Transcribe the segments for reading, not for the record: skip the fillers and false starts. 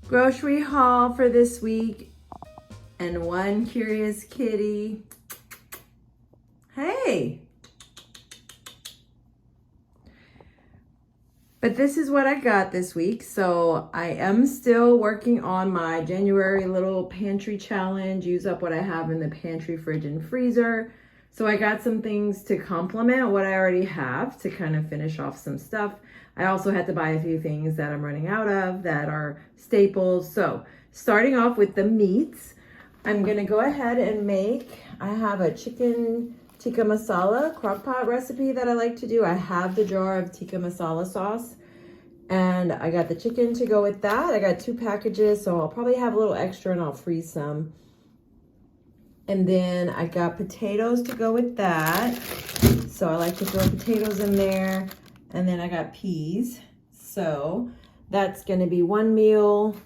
Grocery haul for this week, and one curious kitty. Hey! But this is what I got this week. So I am still working on my January little pantry challenge, use up what I have in the pantry, fridge, and freezer. So I got some things to complement what I already have to kind of finish off some stuff. I also had to buy a few things that I'm running out of that are staples. So starting off with the meats, I'm gonna go ahead and I have a chicken tikka masala crock pot recipe that I like to do. I have the jar of tikka masala sauce and I got the chicken to go with that. I got 2 packages, so I'll probably have a little extra and I'll freeze some. And then I got potatoes to go with that. So I like to throw potatoes in there. And then I got peas. So that's gonna be one meal.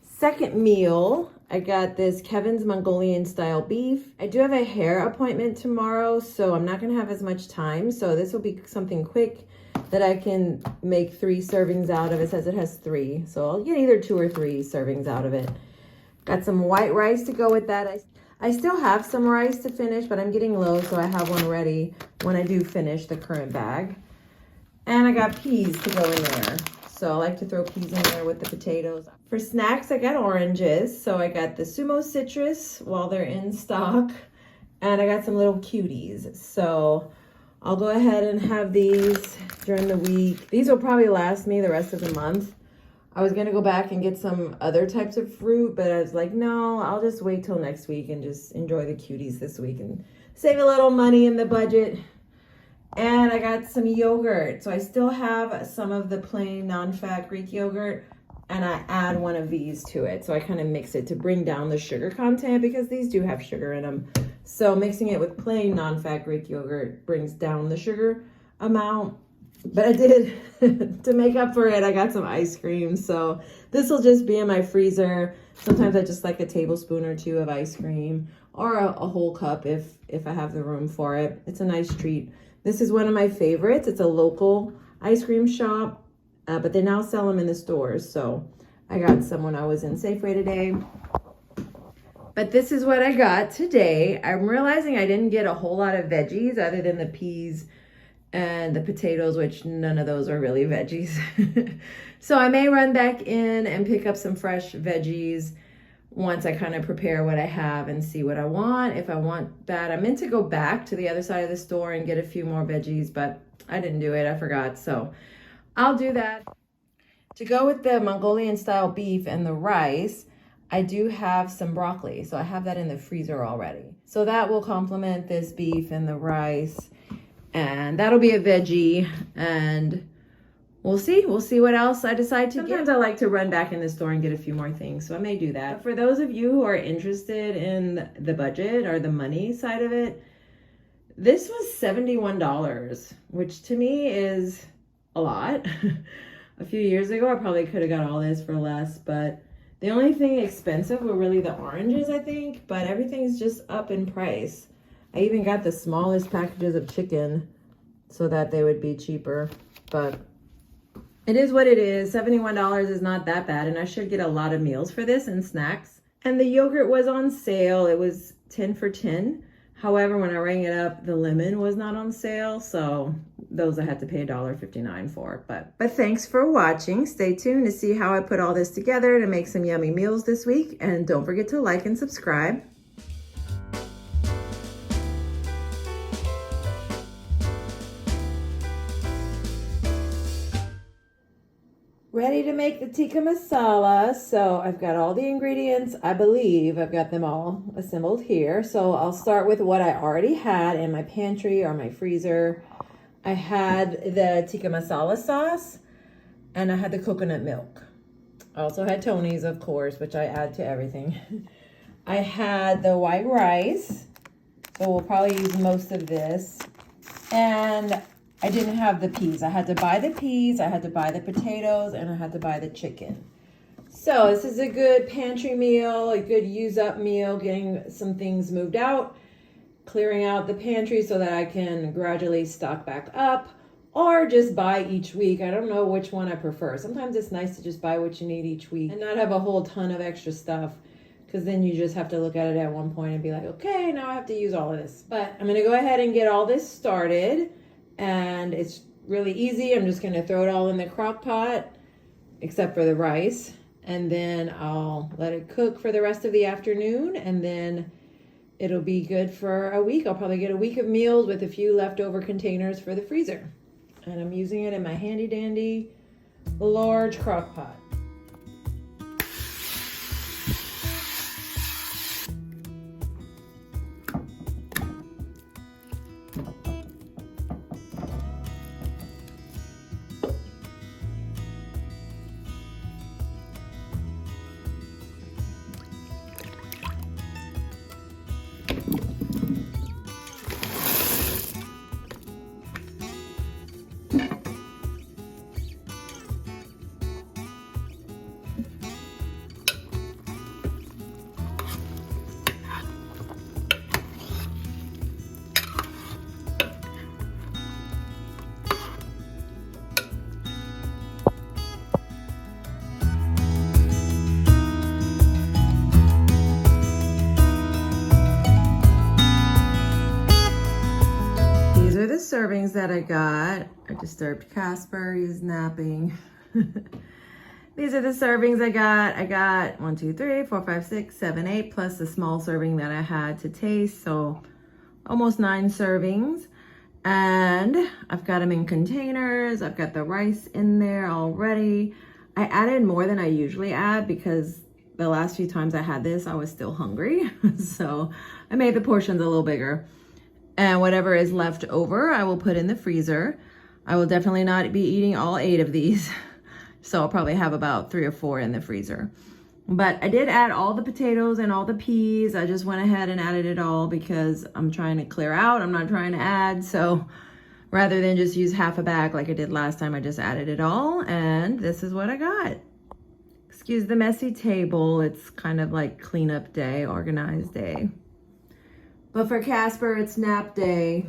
Second meal, I got this Kevin's Mongolian style beef. I do have a hair appointment tomorrow, so I'm not gonna have as much time. So this will be something quick that I can make 3 servings out of. It says it has 3. So I'll get either 2 or 3 servings out of it. Got some white rice to go with that. I still have some rice to finish, but I'm getting low, so I have one ready when I do finish the current bag. And I got peas to go in there. So I like to throw peas in there with the potatoes. For snacks, I got oranges. So I got the Sumo Citrus while they're in stock. And I got some little cuties. So I'll go ahead and have these during the week. These will probably last me the rest of the month. I was gonna go back and get some other types of fruit, but I was like, no, I'll just wait till next week and just enjoy the cuties this week and save a little money in the budget. And I got some yogurt. So I still have some of the plain non-fat Greek yogurt and I add one of these to it. So I kind of mix it to bring down the sugar content because these do have sugar in them. So mixing it with plain non-fat Greek yogurt brings down the sugar amount. But I did, to make up for it, I got some ice cream. So this will just be in my freezer. Sometimes I just like a tablespoon or 2 of ice cream or a whole cup if I have the room for it. It's a nice treat. This is one of my favorites. It's a local ice cream shop, but they now sell them in the stores. So I got some when I was in Safeway today. But this is what I got today. I'm realizing I didn't get a whole lot of veggies other than the peas and the potatoes, which none of those are really veggies. So I may run back in and pick up some fresh veggies once I kind of prepare what I have and see what I want. If I want that, I meant to go back to the other side of the store and get a few more veggies, but I didn't do it. I forgot. So I'll do that. To go with the Mongolian style beef and the rice, I do have some broccoli. So I have that in the freezer already. So that will complement this beef and the rice. And that'll be a veggie. And we'll see what else I decide to get. Sometimes I like to run back in the store and get a few more things, so I may do that. But for those of you who are interested in the budget or the money side of it, this was $71, which to me is a lot. A few years ago, I probably could have got all this for less, but the only thing expensive were really the oranges, I think, but everything's just up in price. I even got the smallest packages of chicken so that they would be cheaper, but it is what it is. $71 is not that bad, and I should get a lot of meals for this and snacks. And the yogurt was on sale. It was 10 for 10. However, when I rang it up, the lemon was not on sale, so those I had to pay $1.59 for. But thanks for watching. Stay tuned to see how I put all this together to make some yummy meals this week, and don't forget to like and subscribe. Ready to make the tikka masala. So I've got all the ingredients. I believe I've got them all assembled here. So I'll start with what I already had in my pantry or my freezer. I had the tikka masala sauce and I had the coconut milk. I also had Tony's, of course, which I add to everything. I had the white rice. So we'll probably use most of this. And I didn't have the peas. I had to buy the peas, I had to buy the potatoes, and I had to buy the chicken. So this is a good pantry meal, a good use up meal, getting some things moved out, clearing out the pantry so that I can gradually stock back up, or just buy each week. I don't know which one I prefer. Sometimes it's nice to just buy what you need each week and not have a whole ton of extra stuff, because then you just have to look at it at one point and be like, okay, now I have to use all of this. But I'm gonna go ahead and get all this started, and it's really easy. I'm just gonna throw it all in the crock pot, except for the rice, and then I'll let it cook for the rest of the afternoon, and then it'll be good for a week. I'll probably get a week of meals with a few leftover containers for the freezer. And I'm using it in my handy dandy large crock pot. These are the servings that I got. I disturbed Casper, he's napping. These are the servings I got. I got 1, 2, 3, 4, 5, 6, 7, 8, plus the small serving that I had to taste. So almost 9 servings. And I've got them in containers. I've got the rice in there already. I added more than I usually add because the last few times I had this, I was still hungry. So I made the portions a little bigger. And whatever is left over, I will put in the freezer. I will definitely not be eating all 8 of these. So I'll probably have about 3 or 4 in the freezer. But I did add all the potatoes and all the peas. I just went ahead and added it all because I'm trying to clear out. I'm not trying to add. So rather than just use half a bag like I did last time, I just added it all. And this is what I got. Excuse the messy table. It's kind of like cleanup day, organized day. But for Casper, it's nap day.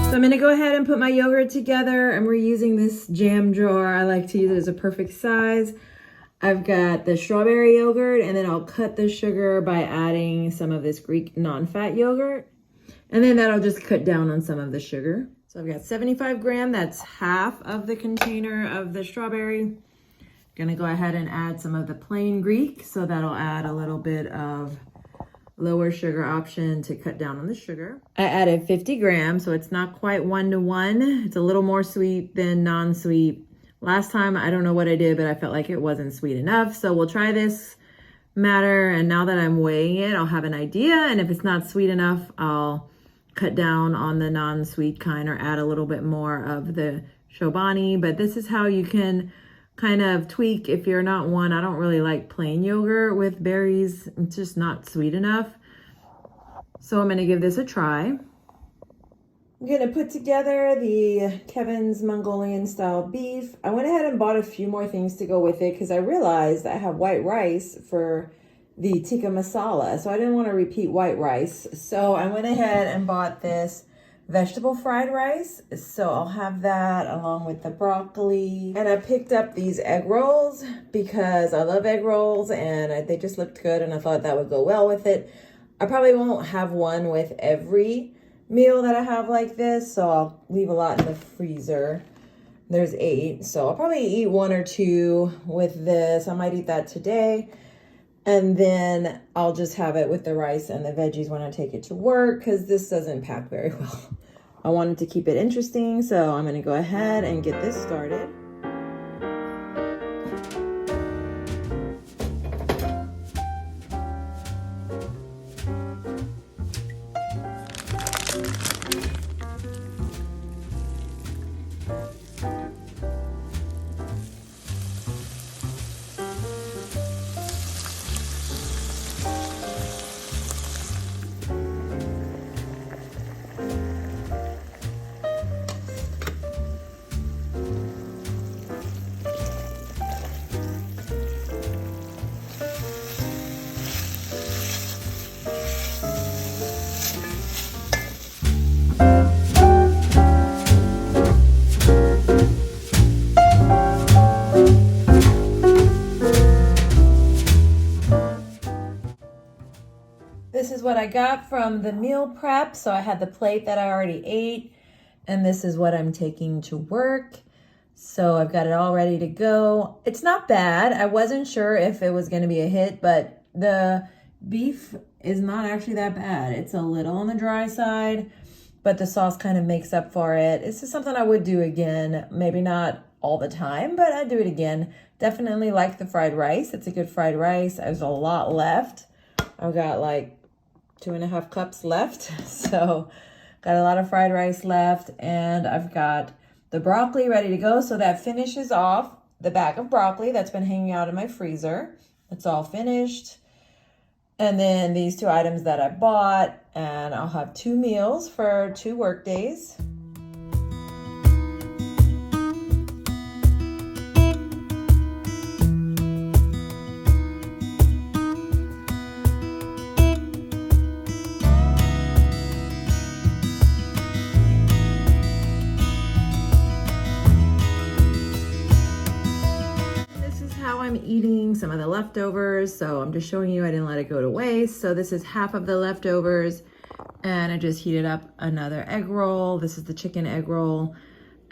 So I'm gonna go ahead and put my yogurt together. I'm reusing this jam drawer. I like to use it as a perfect size. I've got the strawberry yogurt, and then I'll cut the sugar by adding some of this Greek non-fat yogurt. And then that'll just cut down on some of the sugar. So I've got 75 grams, that's half of the container of the strawberry. Gonna go ahead and add some of the plain Greek, so that'll add a little bit of lower sugar option to cut down on the sugar. I added 50 grams, so it's not quite 1-to-1. It's a little more sweet than non-sweet. Last time, I don't know what I did, but I felt like it wasn't sweet enough. So we'll try this matter, and now that I'm weighing it, I'll have an idea. And if it's not sweet enough, I'll cut down on the non-sweet kind or add a little bit more of the Chobani. But this is how you can kind of tweak if you're not one. I don't really like plain yogurt with berries. It's just not sweet enough. So I'm gonna give this a try. I'm gonna put together the Kevin's Mongolian style beef. I went ahead and bought a few more things to go with it because I realized I have white rice for the Tikka masala, so I didn't want to repeat white rice. So I went ahead and bought this vegetable fried rice. So I'll have that along with the broccoli. And I picked up these egg rolls because I love egg rolls and they just looked good and I thought that would go well with it. I probably won't have one with every meal that I have like this, so I'll leave a lot in the freezer. There's 8, so I'll probably eat 1 or 2 with this. I might eat that today. And then I'll just have it with the rice and the veggies when I take it to work because this doesn't pack very well. I wanted to keep it interesting, so I'm going to go ahead and get this started. what I got from the meal prep. So I had the plate that I already ate, and this is what I'm taking to work. So I've got it all ready to go. It's not bad. I wasn't sure if it was going to be a hit, but the beef is not actually that bad. It's a little on the dry side, but the sauce kind of makes up for it. It's just something I would do again. Maybe not all the time, but I'd do it again. Definitely like the fried rice. It's a good fried rice. There's a lot left. I've got like 2.5 cups left. So got a lot of fried rice left, and I've got the broccoli ready to go. So that finishes off the bag of broccoli that's been hanging out in my freezer. It's all finished. And then these 2 items that I bought, and I'll have 2 meals for 2 work days. I'm eating some of the leftovers, so I'm just showing you I didn't let it go to waste. So this is half of the leftovers, and I just heated up another egg roll. This is the chicken egg roll,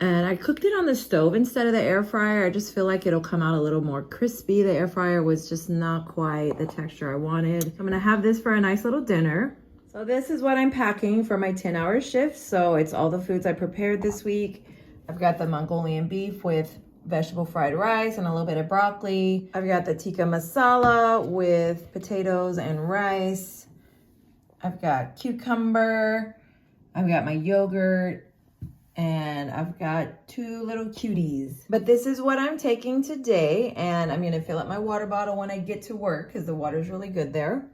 and I cooked it on the stove instead of the air fryer. I just feel like it'll come out a little more crispy. The air fryer was just not quite the texture I wanted. I'm gonna have this for a nice little dinner. So this is what I'm packing for my 10-hour shift. So it's all the foods I prepared this week. I've got the Mongolian beef with vegetable fried rice and a little bit of broccoli. I've got the Tikka masala with potatoes and rice. I've got cucumber. I've got my yogurt, and I've got 2 little cuties. But this is what I'm taking today, and I'm gonna fill up my water bottle when I get to work because the water's really good there.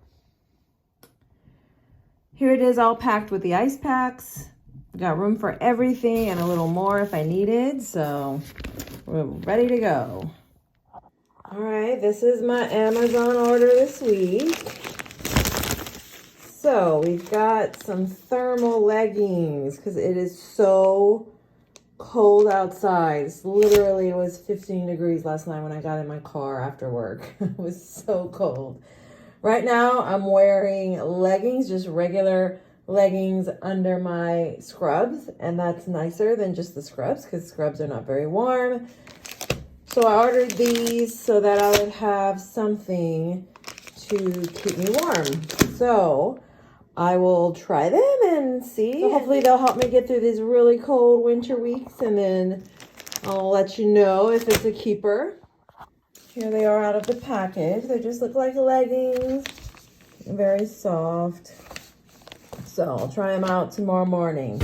Here it is all packed with the ice packs. I've got room for everything and a little more if I needed, so we're ready to go. All right, this is my Amazon order this week. So we've got some thermal leggings because it is so cold outside. It was 15 degrees last night when I got in my car after work. It was so cold. Right now I'm wearing leggings, just regular leggings under my scrubs, and that's nicer than just the scrubs because scrubs are not very warm. So I ordered these so that I would have something to keep me warm. So I will try them and see. So hopefully they'll help me get through these really cold winter weeks, and then I'll let you know if it's a keeper. Here they are out of the package. They just look like leggings, very soft. So I'll try them out tomorrow morning.